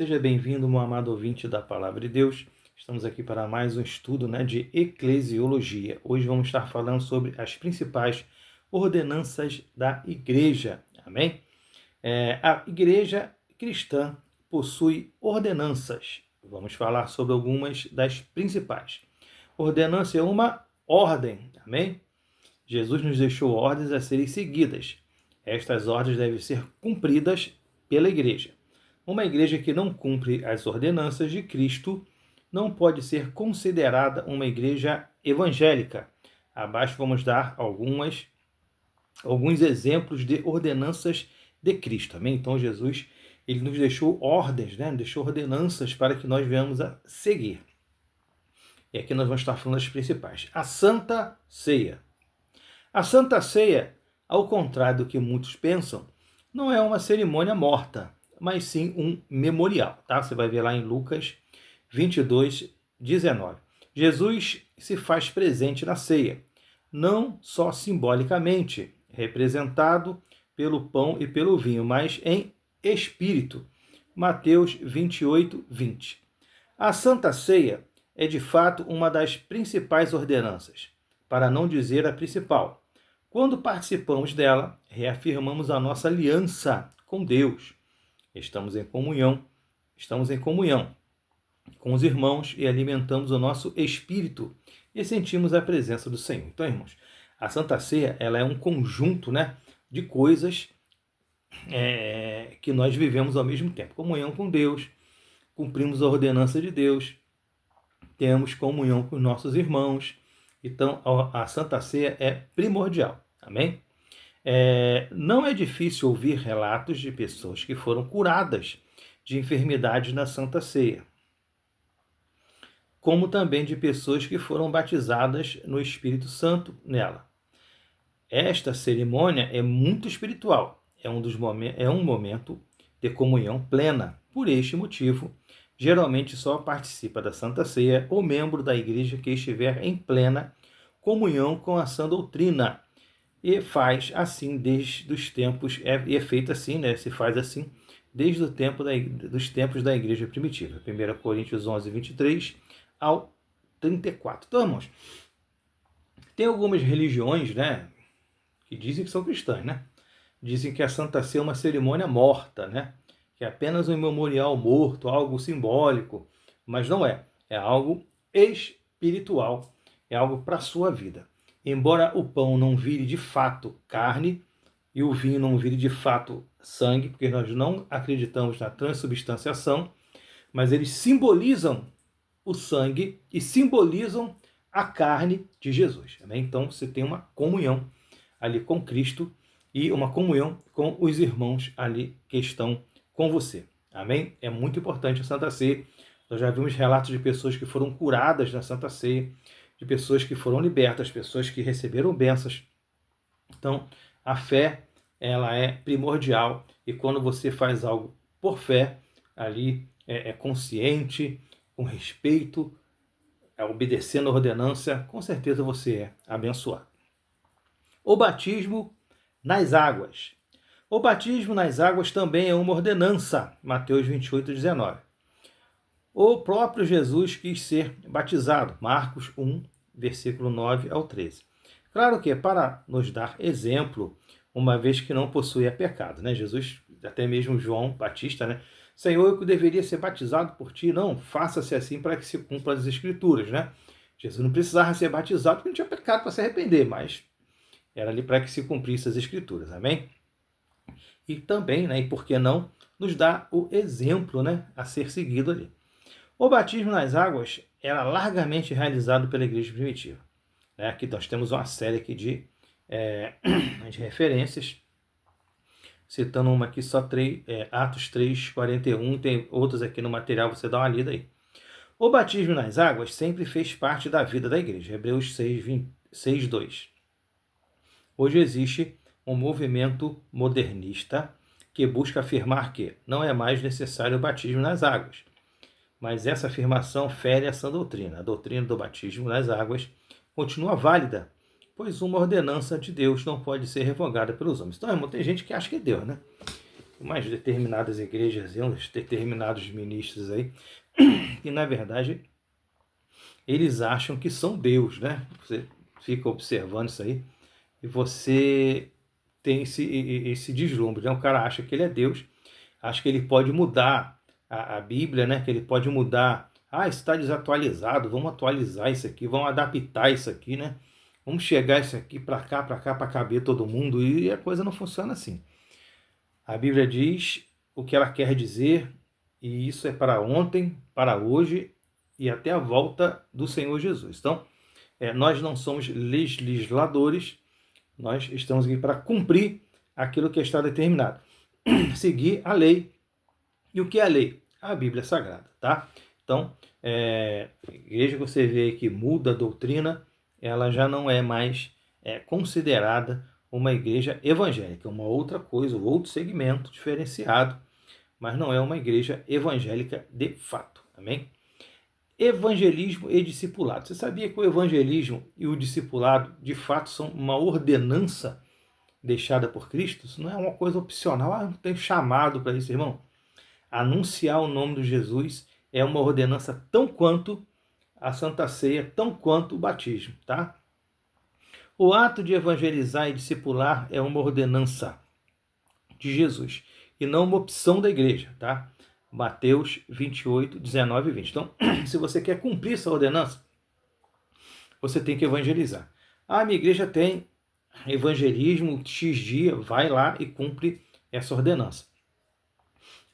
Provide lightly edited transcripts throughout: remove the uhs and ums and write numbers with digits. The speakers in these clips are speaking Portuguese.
Seja bem-vindo, meu amado ouvinte da Palavra de Deus. Estamos aqui para mais um estudo de eclesiologia. Hoje vamos estar falando sobre as principais ordenanças da igreja. Amém? A igreja cristã possui ordenanças. Vamos falar sobre algumas das principais. Ordenança é uma ordem. Amém? Jesus nos deixou ordens a serem seguidas. Estas ordens devem ser cumpridas pela igreja. Uma igreja que não cumpre as ordenanças de Cristo não pode ser considerada uma igreja evangélica. Abaixo vamos dar alguns exemplos de ordenanças de Cristo. Amém? Então Jesus ele nos deixou ordens, deixou ordenanças para que nós venhamos a seguir. E aqui nós vamos estar falando das principais. A Santa Ceia. A Santa Ceia, ao contrário do que muitos pensam, não é uma cerimônia morta, mas sim um memorial. Tá? Você vai ver lá em Lucas 22, 19. Jesus se faz presente na ceia, não só simbolicamente, representado pelo pão e pelo vinho, mas em espírito. Mateus 28, 20. A Santa Ceia é de fato uma das principais ordenanças, para não dizer a principal. Quando participamos dela, reafirmamos a nossa aliança com Deus. Estamos em comunhão com os irmãos e alimentamos o nosso espírito e sentimos a presença do Senhor. Então, irmãos, a Santa Ceia ela é um conjunto de coisas que nós vivemos ao mesmo tempo. Comunhão com Deus, cumprimos a ordenança de Deus, temos comunhão com os nossos irmãos. Então, a Santa Ceia é primordial. Amém? Não é difícil ouvir relatos de pessoas que foram curadas de enfermidades na Santa Ceia, como também de pessoas que foram batizadas no Espírito Santo nela. Esta cerimônia é muito espiritual, é um momento de comunhão plena. Por este motivo, geralmente só participa da Santa Ceia o membro da igreja que estiver em plena comunhão com a sã doutrina. E faz assim desde os tempos, é feito assim, se faz assim desde o tempo dos tempos da igreja primitiva. 1 Coríntios 11, 23 ao 34. Então, irmãos, tem algumas religiões, que dizem que são cristãs, Dizem que a Santa Ceia é uma cerimônia morta, que é apenas um memorial morto, algo simbólico, mas não é. É algo espiritual, é algo para a sua vida. Embora o pão não vire de fato carne e o vinho não vire de fato sangue, porque nós não acreditamos na transubstanciação, mas eles simbolizam o sangue e simbolizam a carne de Jesus. Amém? Então você tem uma comunhão ali com Cristo e uma comunhão com os irmãos ali que estão com você. Amém? É muito importante a Santa Ceia. Nós já vimos relatos de pessoas que foram curadas na Santa Ceia, de pessoas que foram libertas, pessoas que receberam bênçãos. Então, a fé, ela é primordial, e quando você faz algo por fé, ali é consciente, com respeito, obedecendo a ordenança, com certeza você é abençoado. O batismo nas águas. O batismo nas águas também é uma ordenança, Mateus 28, 19. O próprio Jesus quis ser batizado, Marcos 1, versículo 9 ao 13. Claro que é para nos dar exemplo, uma vez que não possuía pecado, Jesus, até mesmo João Batista, Senhor, eu deveria ser batizado por ti. Não, faça-se assim para que se cumpra as escrituras, Jesus não precisava ser batizado porque não tinha pecado para se arrepender, mas era ali para que se cumprisse as escrituras, amém? E também, e por que não, nos dá o exemplo, a ser seguido ali. O batismo nas águas era largamente realizado pela igreja primitiva. Aqui nós temos uma série aqui de referências, citando uma aqui só Atos 3, 41, tem outras aqui no material, você dá uma lida aí. O batismo nas águas sempre fez parte da vida da igreja, Hebreus 6, 2. Hoje existe um movimento modernista que busca afirmar que não é mais necessário o batismo nas águas. Mas essa afirmação fere essa doutrina. A doutrina do batismo nas águas continua válida, pois uma ordenança de Deus não pode ser revogada pelos homens. Então, irmão, tem gente que acha que é Deus, umas determinadas igrejas, uns determinados ministros aí, que na verdade eles acham que são Deus, né? Você fica observando isso aí e você tem esse deslumbre, né? O cara acha que ele é Deus, acha que ele pode mudar a Bíblia, né? Que ele pode mudar. Ah, isso está desatualizado, vamos atualizar isso aqui, vamos adaptar isso aqui, né? Vamos chegar isso aqui para cá, para caber todo mundo. E a coisa não funciona assim. A Bíblia diz o que ela quer dizer, e isso é para ontem, para hoje e até a volta do Senhor Jesus. Então, nós não somos legisladores, nós estamos aqui para cumprir aquilo que está determinado. Seguir a lei. E o que é a lei? A Bíblia Sagrada, tá? Então, a igreja que você vê que muda a doutrina, ela já não é mais considerada uma igreja evangélica, uma outra coisa, outro segmento diferenciado, mas não é uma igreja evangélica de fato, amém? Evangelismo e discipulado. Você sabia que o evangelismo e o discipulado, de fato, são uma ordenança deixada por Cristo? Isso não é uma coisa opcional. Ah, não tem chamado para isso, irmão. Anunciar o nome de Jesus é uma ordenança tão quanto a Santa Ceia, tão quanto o batismo, tá? O ato de evangelizar e discipular é uma ordenança de Jesus e não uma opção da igreja, tá? Mateus 28, 19 e 20. Então, se você quer cumprir essa ordenança, você tem que evangelizar. Ah, minha igreja tem evangelismo X dia, vai lá e cumpre essa ordenança.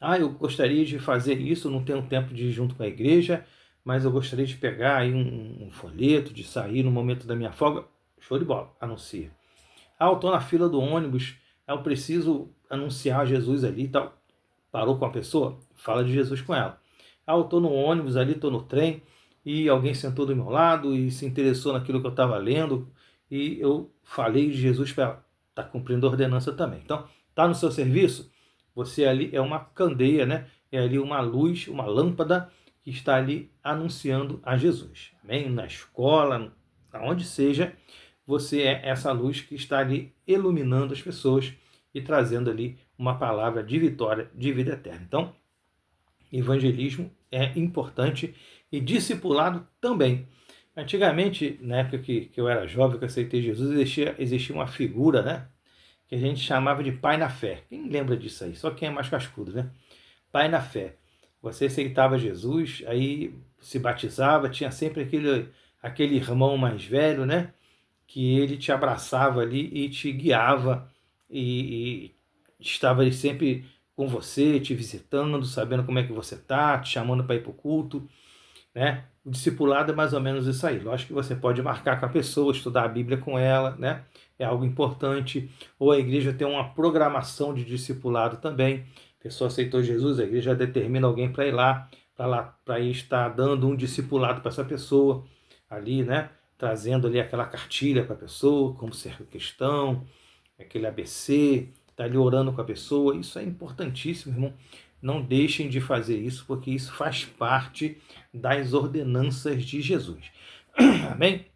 Ah, eu gostaria de fazer isso, não tenho tempo de ir junto com a igreja, mas eu gostaria de pegar aí um folheto, de sair no momento da minha folga. Show de bola, anuncia. Ah, eu estou na fila do ônibus, eu preciso anunciar Jesus ali e tal. Parou com a pessoa? Fala de Jesus com ela. Ah, eu estou no ônibus ali, estou no trem, e alguém sentou do meu lado e se interessou naquilo que eu estava lendo, e eu falei de Jesus para ela. Está cumprindo a ordenança também. Então, está no seu serviço? Você ali é uma candeia, né? É ali uma luz, uma lâmpada que está ali anunciando a Jesus. Amém? Na escola, aonde seja, você é essa luz que está ali iluminando as pessoas e trazendo ali uma palavra de vitória, de vida eterna. Então, evangelismo é importante e discipulado também. Antigamente, na época que eu era jovem, que eu aceitei Jesus, existia uma figura, né? Que a gente chamava de pai na fé. Quem lembra disso aí? Só quem é mais cascudo, né? Pai na fé. Você aceitava Jesus, aí se batizava, tinha sempre aquele irmão mais velho, né? Que ele te abraçava ali e te guiava e estava ali sempre com você, te visitando, sabendo como é que você tá, te chamando para ir para o culto, né? O discipulado é mais ou menos isso aí. Lógico que você pode marcar com a pessoa, estudar a Bíblia com ela, né? É algo importante. Ou a igreja tem uma programação de discipulado também. A pessoa aceitou Jesus, a igreja determina alguém para ir lá, para ir estar dando um discipulado para essa pessoa ali, né? Trazendo ali aquela cartilha para a pessoa, como ser cristão, aquele ABC, tá ali orando com a pessoa. Isso é importantíssimo, irmão. Não deixem de fazer isso, porque isso faz parte das ordenanças de Jesus. Amém?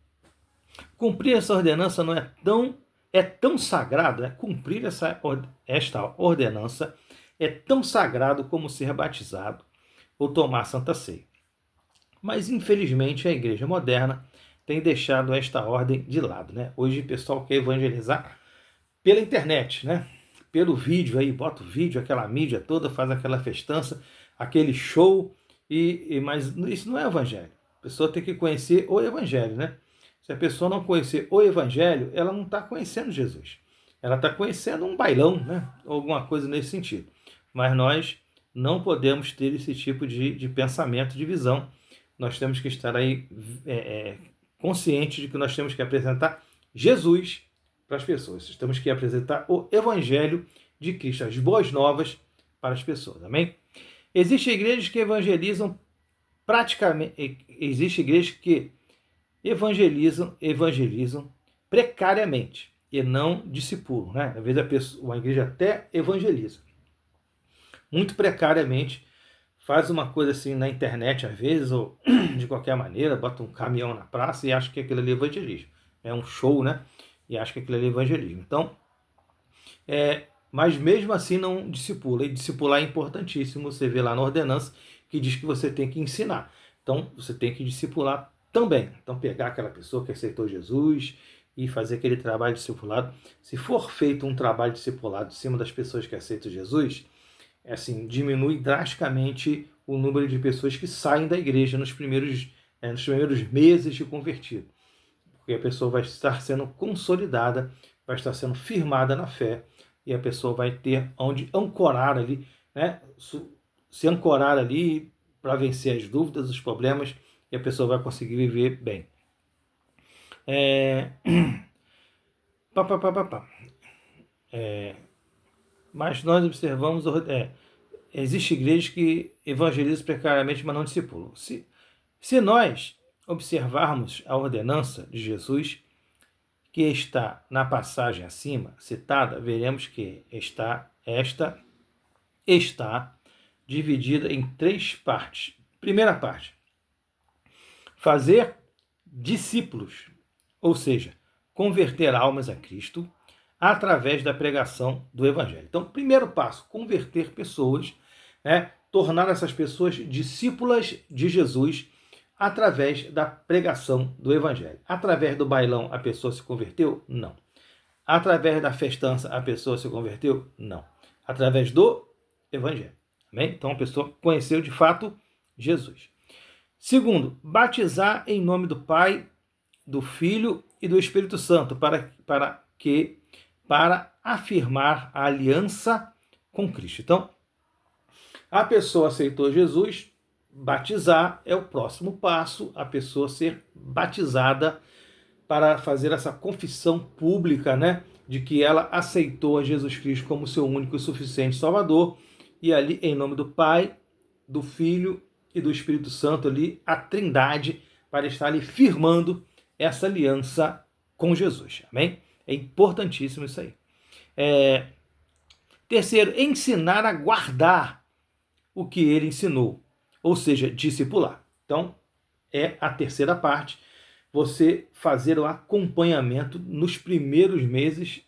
Cumprir essa ordenança não é tão sagrado, cumprir esta ordenança é tão sagrado como ser batizado ou tomar Santa Ceia. Mas, infelizmente, a igreja moderna tem deixado esta ordem de lado, né? Hoje o pessoal quer evangelizar pela internet, né? Pelo vídeo aí, bota o vídeo, aquela mídia toda, faz aquela festança, aquele show, mas isso não é evangelho. A pessoa tem que conhecer o evangelho, né? Se a pessoa não conhecer o evangelho, ela não está conhecendo Jesus. Ela está conhecendo um bailão, né? Alguma coisa nesse sentido. Mas nós não podemos ter esse tipo de pensamento, de visão. Nós temos que estar aí conscientes de que nós temos que apresentar Jesus para as pessoas. Temos que apresentar o Evangelho de Cristo, as boas novas para as pessoas. Amém? Existem igrejas que evangelizam praticamente. Existem igrejas que evangelizam precariamente e não discipulam, né? Às vezes uma igreja até evangeliza muito precariamente, faz uma coisa assim na internet às vezes, ou de qualquer maneira, bota um caminhão na praça e acha que aquilo ali é evangelismo. É um show, né? E acha que aquilo ali é evangelismo. Então, mas mesmo assim não discipula. E discipular é importantíssimo, você vê lá na ordenança que diz que você tem que ensinar. Então, você tem que discipular também. Então, pegar aquela pessoa que aceitou Jesus e fazer aquele trabalho discipulado. Se for feito um trabalho discipulado em cima das pessoas que aceitam Jesus, assim, diminui drasticamente o número de pessoas que saem da igreja nos primeiros meses de convertido. Porque a pessoa vai estar sendo consolidada, vai estar sendo firmada na fé, e a pessoa vai ter onde ancorar ali, né? Se ancorar ali para vencer as dúvidas, os problemas, e a pessoa vai conseguir viver bem. Mas nós observamos, existem igrejas que evangelizam precariamente, mas não discipulam. Se nós observarmos a ordenança de Jesus, que está na passagem acima citada, veremos que esta está dividida em 3 partes. Primeira parte, fazer discípulos, ou seja, converter almas a Cristo através da pregação do Evangelho. Então, primeiro passo, converter pessoas, né? Tornar essas pessoas discípulas de Jesus através da pregação do Evangelho. Através do bailão a pessoa se converteu? Não. Através da festança a pessoa se converteu? Não. Através do Evangelho. Amém? Então a pessoa conheceu de fato Jesus. Segundo, batizar em nome do Pai, do Filho e do Espírito Santo, para afirmar a aliança com Cristo. Então, a pessoa aceitou Jesus, batizar é o próximo passo, a pessoa ser batizada para fazer essa confissão pública, né, de que ela aceitou a Jesus Cristo como seu único e suficiente Salvador, e ali, em nome do Pai, do Filho e do Espírito Santo, ali, a Trindade, para estar ali firmando essa aliança com Jesus. Amém? É importantíssimo isso aí. Terceiro, ensinar a guardar o que ele ensinou, ou seja, discipular. Então, é a terceira parte, você fazer o acompanhamento nos primeiros meses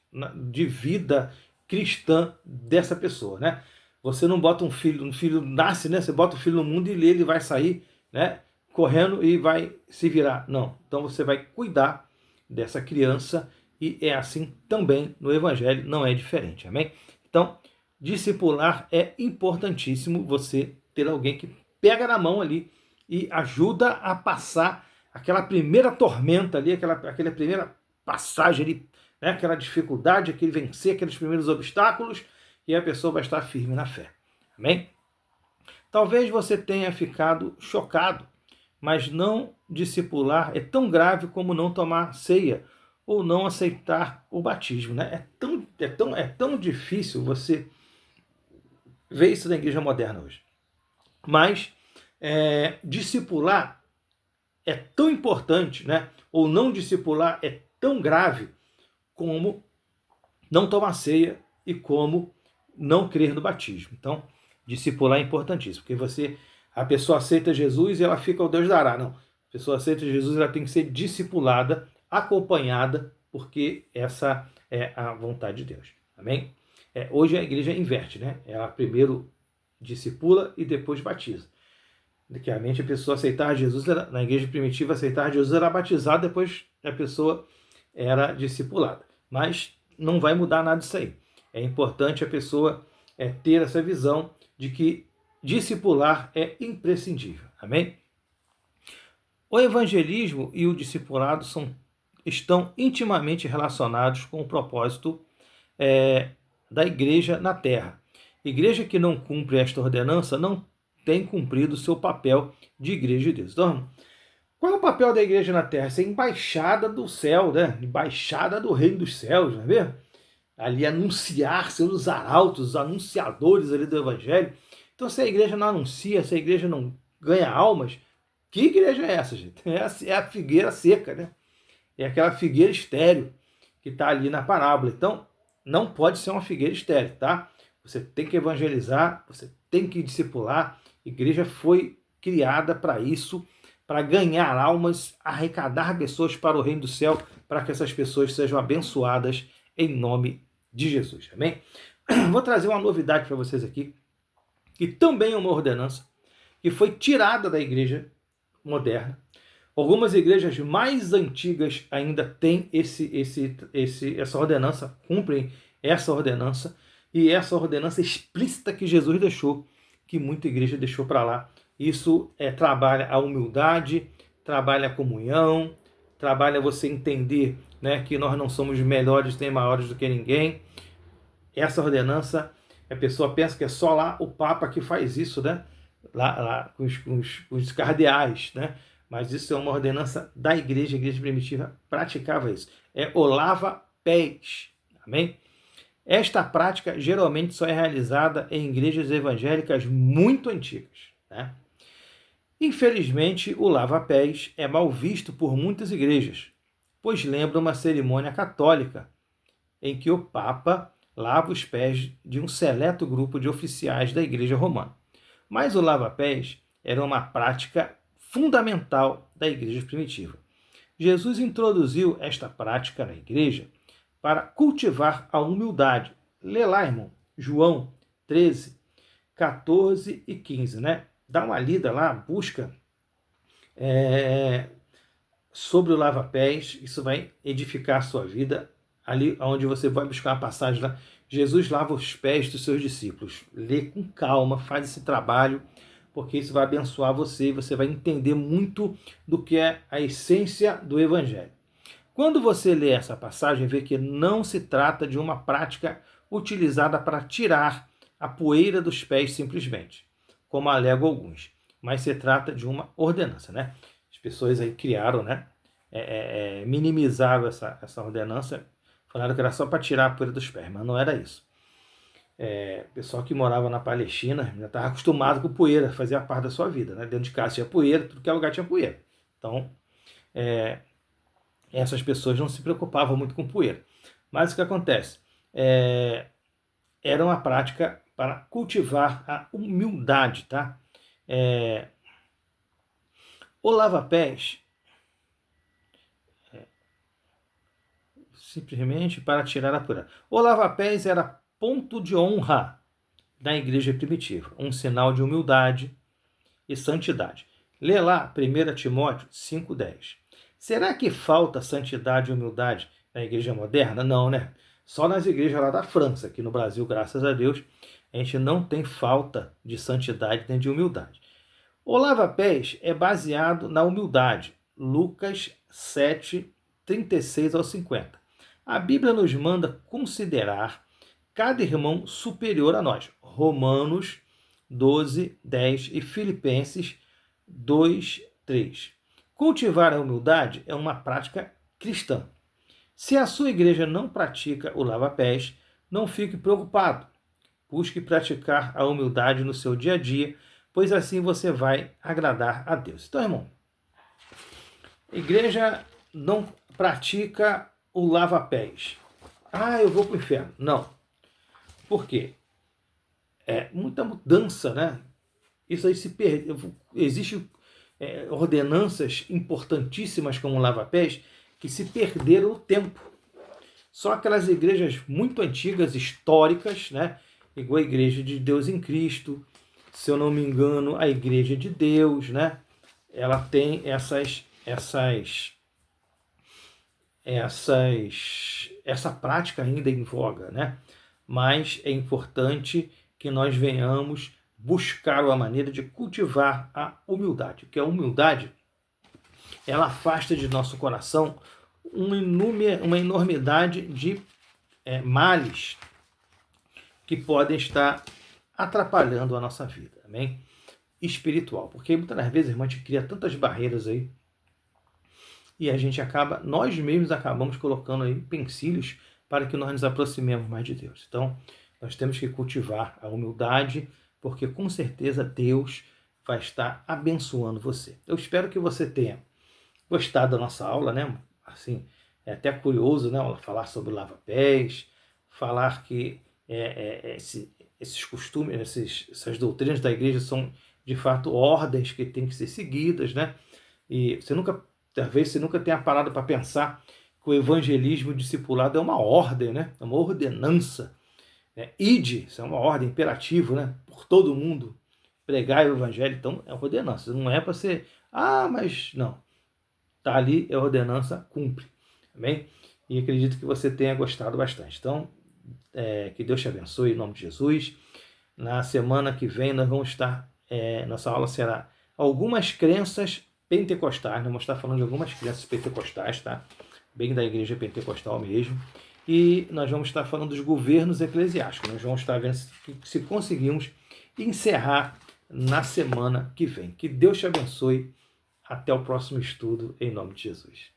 de vida cristã dessa pessoa, né? Você não bota um filho nasce, né? Você bota o filho no mundo e ele vai sair, né, correndo e vai se virar. Não. Então você vai cuidar dessa criança e é assim também no Evangelho, não é diferente. Amém? Então, discipular é importantíssimo, você ter alguém que pega na mão ali e ajuda a passar aquela primeira tormenta ali, aquela primeira passagem ali, né, aquela dificuldade, aquele vencer aqueles primeiros obstáculos, e a pessoa vai estar firme na fé. Amém? Talvez você tenha ficado chocado, mas não discipular é tão grave como não tomar ceia ou não aceitar o batismo, né? É tão difícil você ver isso na igreja moderna hoje. Mas discipular é tão importante, né? Ou não discipular é tão grave como não tomar ceia e como não crer no batismo. Então, discipular é importantíssimo, porque a pessoa aceita Jesus e ela fica, o Deus dará. Não, a pessoa aceita Jesus, ela tem que ser discipulada, acompanhada, porque essa é a vontade de Deus. Amém? Hoje a igreja inverte, né? Ela primeiro discipula e depois batiza. Antigamente a pessoa aceitava Jesus, na igreja primitiva aceitar Jesus era batizada, depois a pessoa era discipulada. Mas não vai mudar nada disso aí. É importante a pessoa ter essa visão de que discipular é imprescindível. Amém? O evangelismo e o discipulado estão intimamente relacionados com o propósito da igreja na terra. Igreja que não cumpre esta ordenança não tem cumprido o seu papel de igreja de Deus. Então, qual é o papel da igreja na terra? Ser embaixada do céu, né? Embaixada do reino dos céus, não é mesmo? Ali anunciar, ser os arautos, os anunciadores ali do evangelho. Então, se a igreja não anuncia, se a igreja não ganha almas, que igreja é essa, gente? É a figueira seca, né? É aquela figueira estéril que está ali na parábola. Então, não pode ser uma figueira estéril, tá? Você tem que evangelizar, você tem que discipular. A igreja foi criada para isso, para ganhar almas, arrecadar pessoas para o reino do céu, para que essas pessoas sejam abençoadas em nome de Jesus. Amém? Vou trazer uma novidade para vocês aqui, que também é uma ordenança, que foi tirada da igreja moderna. Algumas igrejas mais antigas ainda têm essa ordenança, cumprem essa ordenança, e essa ordenança explícita que Jesus deixou, que muita igreja deixou para lá. Isso trabalha a humildade, trabalha a comunhão, trabalha você entender, né, que nós não somos melhores nem maiores do que ninguém. Essa ordenança, a pessoa pensa que é só lá o Papa que faz isso, né? Lá com os cardeais, né? Mas isso é uma ordenança da igreja, a igreja primitiva praticava isso. É o lava-pés, amém? Esta prática geralmente só é realizada em igrejas evangélicas muito antigas, né? Infelizmente, o lava-pés é mal visto por muitas igrejas, pois lembra uma cerimônia católica em que o Papa lava os pés de um seleto grupo de oficiais da Igreja Romana. Mas o lava-pés era uma prática fundamental da Igreja primitiva. Jesus introduziu esta prática na Igreja para cultivar a humildade. Lê lá, irmão, João 13, 14 e 15, né? Dá uma lida lá, busca sobre o lava-pés, isso vai edificar a sua vida. Ali onde você vai buscar a passagem lá, Jesus lava os pés dos seus discípulos. Lê com calma, faz esse trabalho, porque isso vai abençoar você e você vai entender muito do que é a essência do Evangelho. Quando você lê essa passagem, vê que não se trata de uma prática utilizada para tirar a poeira dos pés simplesmente, como alegam alguns, mas se trata de uma ordenança, né? As pessoas aí criaram, né? Minimizaram essa ordenança, falaram que era só para tirar a poeira dos pés, mas não era isso. O pessoal que morava na Palestina já estava acostumado com poeira, fazia parte da sua vida, né? Dentro de casa tinha poeira, tudo que é lugar tinha poeira. Então, essas pessoas não se preocupavam muito com poeira. Mas o que acontece? Era uma prática para cultivar a humildade, tá? O lava-pés, simplesmente para tirar a poeira. O lava-pés era ponto de honra da igreja primitiva, um sinal de humildade e santidade. Lê lá 1 Timóteo 5,10. Será que falta santidade e humildade na igreja moderna? Não, né? Só nas igrejas lá da França, aqui no Brasil, graças a Deus, a gente não tem falta de santidade nem de humildade. O lava-pés é baseado na humildade. Lucas 7, 36 ao 50. A Bíblia nos manda considerar cada irmão superior a nós. Romanos 12, 10 e Filipenses 2, 3. Cultivar a humildade é uma prática cristã. Se a sua igreja não pratica o lava-pés, não fique preocupado. Busque praticar a humildade no seu dia a dia, pois assim você vai agradar a Deus. Então, irmão, a igreja não pratica o lava-pés. Eu vou para o inferno. Não. Por quê? Muita mudança, né? Isso aí se perde. Existem ordenanças importantíssimas como o lava-pés que se perderam no tempo. Só aquelas igrejas muito antigas, históricas, né? Igual a Igreja de Deus em Cristo, se eu não me engano, a Igreja de Deus, né? Ela tem essa prática ainda em voga, né? Mas é importante que nós venhamos buscar uma maneira de cultivar a humildade, porque a humildade, ela afasta de nosso coração uma enormidade de males que podem estar atrapalhando a nossa vida, amém? Espiritual, porque muitas das vezes, irmão, a gente cria tantas barreiras aí e a gente nós mesmos acabamos colocando aí empecilhos para que nós nos aproximemos mais de Deus. Então, nós temos que cultivar a humildade, porque com certeza Deus vai estar abençoando você. Eu espero que você tenha gostado da nossa aula, né? Assim, é até curioso, né? Falar sobre o lava-pés, falar que esses costumes, essas doutrinas da igreja são de fato ordens que têm que ser seguidas, né? E talvez você nunca tenha parado para pensar que o evangelismo discipulado é uma ordem, né? É uma ordenança. Ide, isso é uma ordem imperativa, né? Por todo mundo, pregar o evangelho, então é ordenança, não é para ser, mas não, tá ali, é ordenança, cumpre, amém? E acredito que você tenha gostado bastante. Então, que Deus te abençoe em nome de Jesus. Na semana que vem nós vamos estar, nossa aula será algumas crenças pentecostais, nós vamos estar falando de algumas crenças pentecostais, tá? Bem da igreja pentecostal mesmo. E nós vamos estar falando dos governos eclesiásticos. Nós vamos estar vendo se conseguimos encerrar na semana que vem. Que Deus te abençoe. Até o próximo estudo, em nome de Jesus.